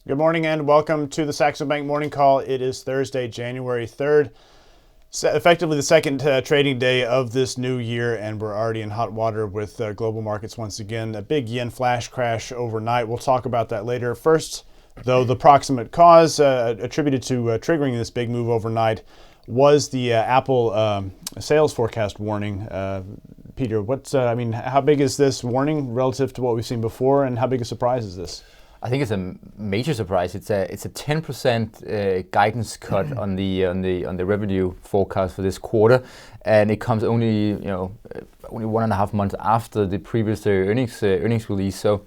Good morning and welcome to the Saxo Bank Morning Call. It is Thursday, January 3rd, effectively the second trading day of this new year, and we're already in hot water with global markets once again. A big yen flash crash overnight. We'll talk about that later. First, though, the proximate cause attributed to triggering this big move overnight was the Apple sales forecast warning. Peter, how big is this warning relative to what we've seen before, and how big a surprise is this? I think it's a major surprise. It's a 10% guidance cut on the revenue forecast for this quarter, and it comes only 1.5 months after the previous earnings release. So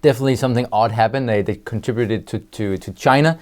definitely something odd happened. They contributed to China.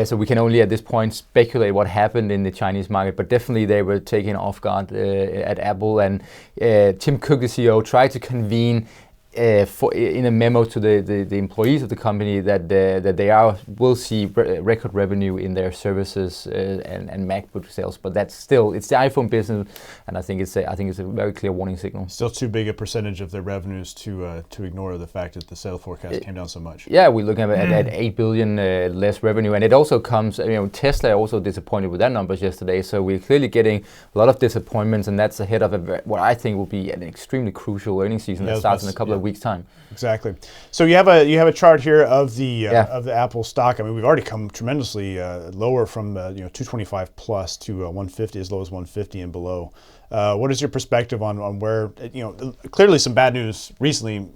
So we can only at this point speculate what happened in the Chinese market, but definitely they were taken off guard at Apple. And Tim Cook, the CEO, tried to convene in a memo to the employees of the company that they will see record revenue in their services and MacBook sales, but it's the iPhone business, and I think it's a very clear warning signal. Still too big a percentage of their revenues to ignore the fact that the sales forecast came down so much. Yeah, we're looking at 8 billion less revenue, and it also comes. Tesla also disappointed with their numbers yesterday, so we're clearly getting a lot of disappointments, and that's ahead of what I think will be an extremely crucial earnings season that starts in a couple of weeks' time. Exactly. So you have a chart here of the Apple stock. I mean, we've already come tremendously lower from 225 plus to 150, as low as 150 and below. What is your perspective on where clearly some bad news recently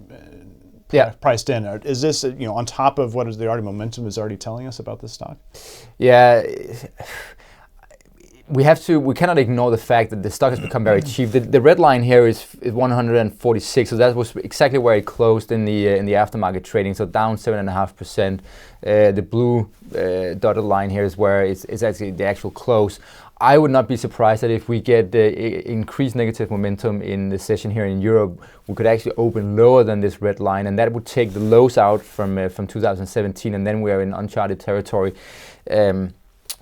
priced in? Is this on top of what is the momentum is already telling us about this stock? Yeah. We cannot ignore the fact that the stock has become very cheap. The red line here is 146, so that was exactly where it closed in the aftermarket trading, so down 7.5%. The blue dotted line here is where it's actually the actual close. I would not be surprised that if we get increased negative momentum in the session here in Europe, we could actually open lower than this red line, and that would take the lows out from 2017, and then we are in uncharted territory.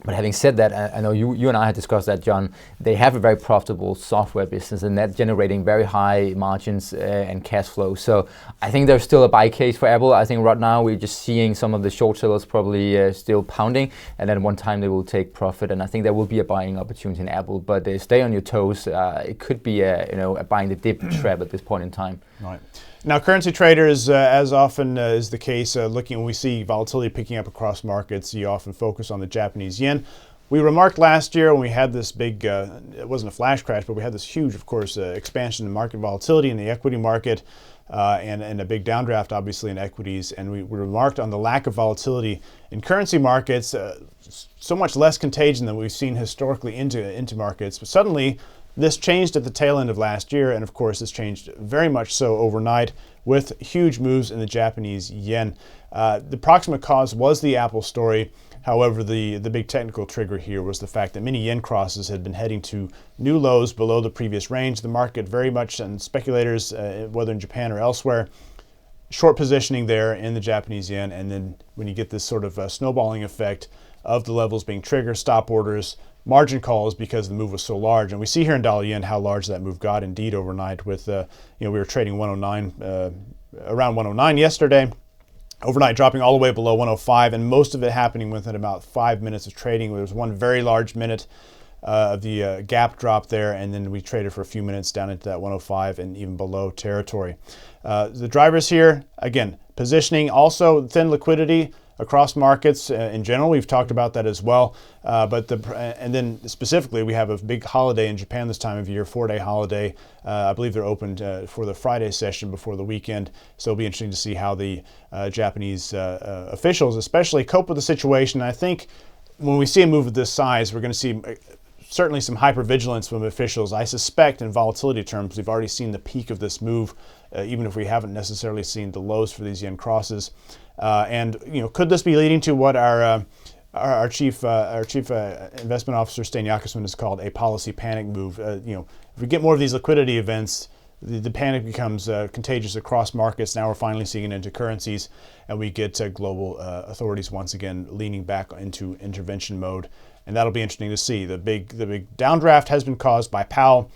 But having said that, I know you and I had discussed that, John. They have a very profitable software business, and that's generating very high margins and cash flow. So I think there's still a buy case for Apple. I think right now we're just seeing some of the short sellers probably still pounding, and then one time they will take profit. And I think there will be a buying opportunity in Apple, but stay on your toes. It could be a buying the dip trap at this point in time. Right. Now, currency traders, as often is the case, when we see volatility picking up across markets, you often focus on the Japanese yen. We remarked last year when we had this big, it wasn't a flash crash, but we had this huge, of course, expansion in market volatility in the equity market and a big downdraft, obviously, in equities. And we remarked on the lack of volatility in currency markets, so much less contagion than we've seen historically into markets. But suddenly, this changed at the tail end of last year, and of course, this changed very much so overnight with huge moves in the Japanese yen. The proximate cause was the Apple story. However, the big technical trigger here was the fact that many yen crosses had been heading to new lows below the previous range. The market very much, and speculators, whether in Japan or elsewhere, short positioning there in the Japanese yen, and then when you get this sort of snowballing effect of the levels being triggered, stop orders, margin calls because the move was so large. And we see here in dollar yen how large that move got indeed overnight with, we were trading 109, around 109 yesterday, overnight dropping all the way below 105, and most of it happening within about 5 minutes of trading. There was one very large minute of the gap drop there, and then we traded for a few minutes down into that 105 and even below territory. The drivers here, again, positioning, also thin liquidity across markets in general. We've talked about that as well. And then specifically, we have a big holiday in Japan this time of year, 4-day holiday. I believe they're opened for the Friday session before the weekend. So it'll be interesting to see how the Japanese officials especially cope with the situation. And I think when we see a move of this size, we're going to see certainly some hypervigilance from officials. I suspect in volatility terms, we've already seen the peak of this move, even if we haven't necessarily seen the lows for these yen crosses. And could this be leading to what our chief investment officer Sten Jakobsson has called a policy panic move? If we get more of these liquidity events, the panic becomes contagious across markets. Now we're finally seeing it into currencies, and we get global authorities once again leaning back into intervention mode, and that'll be interesting to see. The big downdraft has been caused by Powell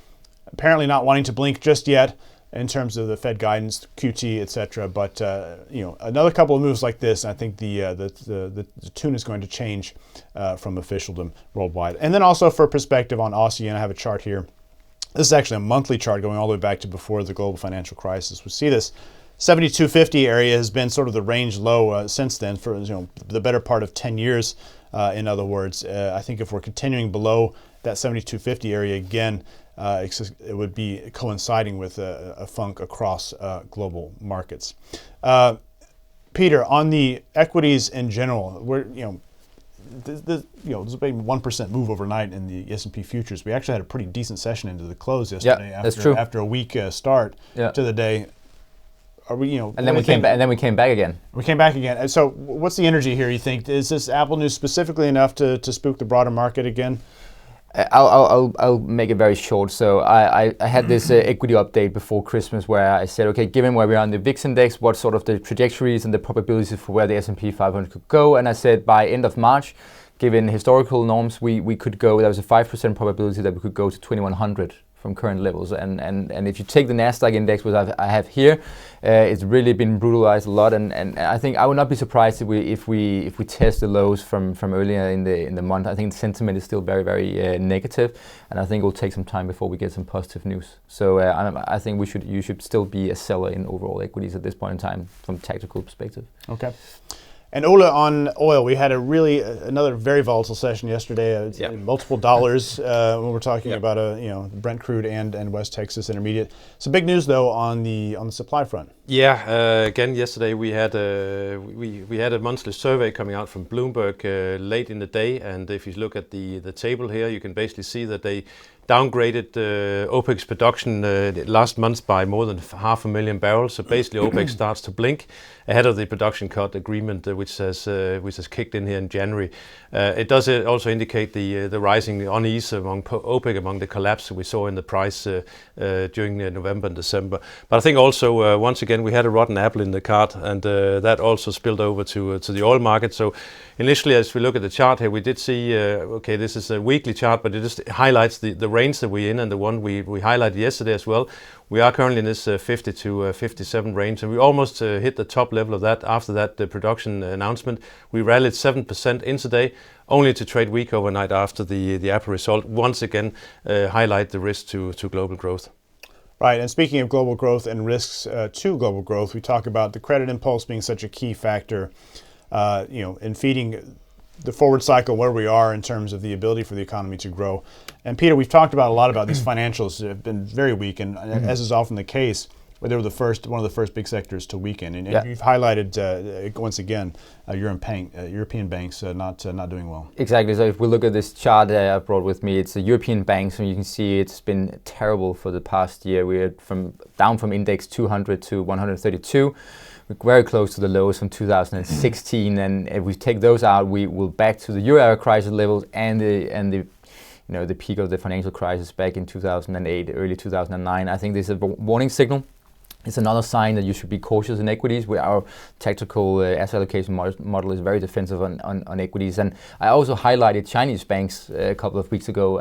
apparently not wanting to blink just yet. in terms of the Fed guidance, QT, etc. But another couple of moves like this, I think the tune is going to change from officialdom worldwide. And then also for perspective on Aussie yen, I have a chart here. This is actually a monthly chart going all the way back to before the global financial crisis. We see this 72.50 area has been sort of the range low since then for the better part of 10 years. In other words, I think if we're continuing below that 72.50 area again, it would be coinciding with a funk across global markets. Peter, on the equities in general, there's a big 1% move overnight in the S&P futures. We actually had a pretty decent session into the close yesterday. Yeah, that's true. After a weak start to the day. Are we, and then we came back again. We came back again. And so, what's the energy here? You think is this Apple news specifically enough to spook the broader market again? I'll make it very short. So I had this equity update before Christmas where I said, okay, given where we are on the VIX index, what sort of the trajectories and the probabilities for where the S&P 500 could go, and I said by end of March, given historical norms, we could go. There was a 5% probability that we could go to 2100. From current levels, and if you take the Nasdaq index, which I have here, it's really been brutalized a lot, and I think I would not be surprised if we test the lows from earlier in the month. I think the sentiment is still very very negative, and I think it will take some time before we get some positive news. So I think you should still be a seller in overall equities at this point in time from a tactical perspective. Okay. And Ole, on oil, we had another very volatile session yesterday. Multiple dollars when we're talking about Brent crude and West Texas Intermediate. Some big news though on the supply front. Yeah, again yesterday we had a monthly survey coming out from Bloomberg late in the day, and if you look at the table here, you can basically see that they downgraded OPEC's production last month by more than 500,000 barrels. So basically, OPEC starts to blink ahead of the production cut agreement, which has kicked in here in January. It does also indicate the rising unease among OPEC among the collapse we saw in the price during November and December. But I think also once again we had a rotten apple in the cart, and that also spilled over to the oil market. So initially, as we look at the chart here, we did see this is a weekly chart, but it just highlights the range that we're in, and the one we highlighted yesterday as well. We are currently in this 50 to 57 range, and we almost hit the top level of that after that production announcement. We rallied 7% intraday, only to trade weak overnight after the Apple result. Once again, highlight the risk to global growth. Right, and speaking of global growth and risks to global growth, we talk about the credit impulse being such a key factor, in feeding the forward cycle where we are in terms of the ability for the economy to grow. And Peter, we've talked a lot about these financials have been very weak, and as is often the case, they were one of the first big sectors to weaken. And you've highlighted once again European banks not doing well. Exactly. So if we look at this chart I brought with me, it's the European banks, and you can see it's been terrible for the past year. We're down from index 200 to 132. We're very close to the lows from 2016, and if we take those out, we will back to the euro area crisis levels and the peak of the financial crisis back in 2008, early 2009. I think this is a warning signal. It's another sign that you should be cautious in equities, where our tactical asset allocation model is very defensive on equities. And I also highlighted Chinese banks a couple of weeks ago.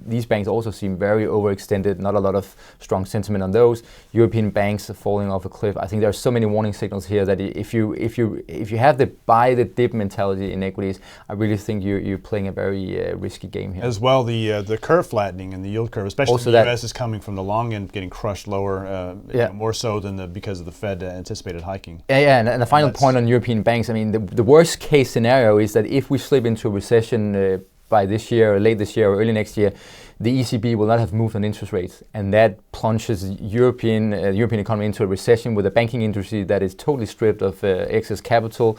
These banks also seem very overextended, not a lot of strong sentiment on those. European banks are falling off a cliff. I think there are so many warning signals here that if you have the buy the dip mentality in equities, I really think you're playing a very risky game here. As well, the curve flattening and the yield curve, especially also the US is coming from the long end, getting crushed lower, more so than because of the Fed anticipated hiking. And the final point on European banks, I mean, the worst case scenario is that if we slip into a recession by this year, or late this year, or early next year, the ECB will not have moved on interest rates, and that plunges European economy into a recession with a banking industry that is totally stripped of excess capital,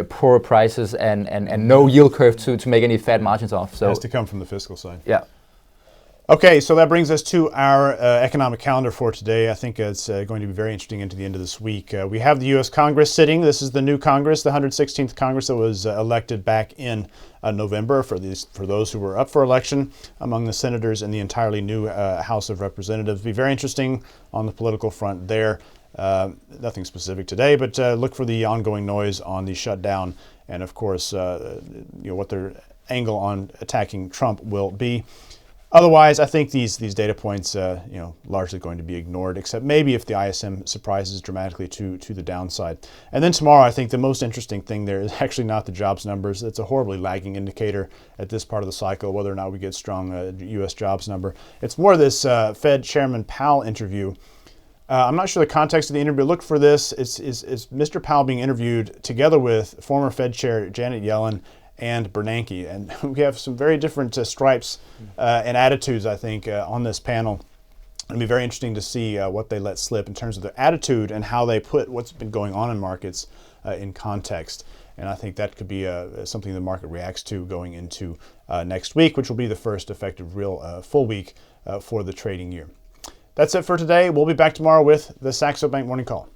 poor prices, and no yield curve to make any fat margins off. So it has to come from the fiscal side. Yeah. Okay, so that brings us to our economic calendar for today. I think it's going to be very interesting into the end of this week. We have the U.S. Congress sitting. This is the new Congress, the 116th Congress that was elected back in November for those who were up for election among the senators in the entirely new House of Representatives. Be very interesting on the political front there. Nothing specific today, but look for the ongoing noise on the shutdown and, of course, what their angle on attacking Trump will be. Otherwise, I think these data points, largely going to be ignored, except maybe if the ISM surprises dramatically to the downside. And then tomorrow, I think the most interesting thing there is actually not the jobs numbers. It's a horribly lagging indicator at this part of the cycle, whether or not we get strong U.S. jobs number. It's more this Fed Chairman Powell interview. I'm not sure the context of the interview. Look for this. It's Mr. Powell being interviewed together with former Fed Chair Janet Yellen and Bernanke. And we have some very different stripes and attitudes, I think, on this panel. It'll be very interesting to see what they let slip in terms of their attitude and how they put what's been going on in markets in context. And I think that could be something the market reacts to going into next week, which will be the first effective real full week for the trading year. That's it for today. We'll be back tomorrow with the Saxo Bank Morning Call.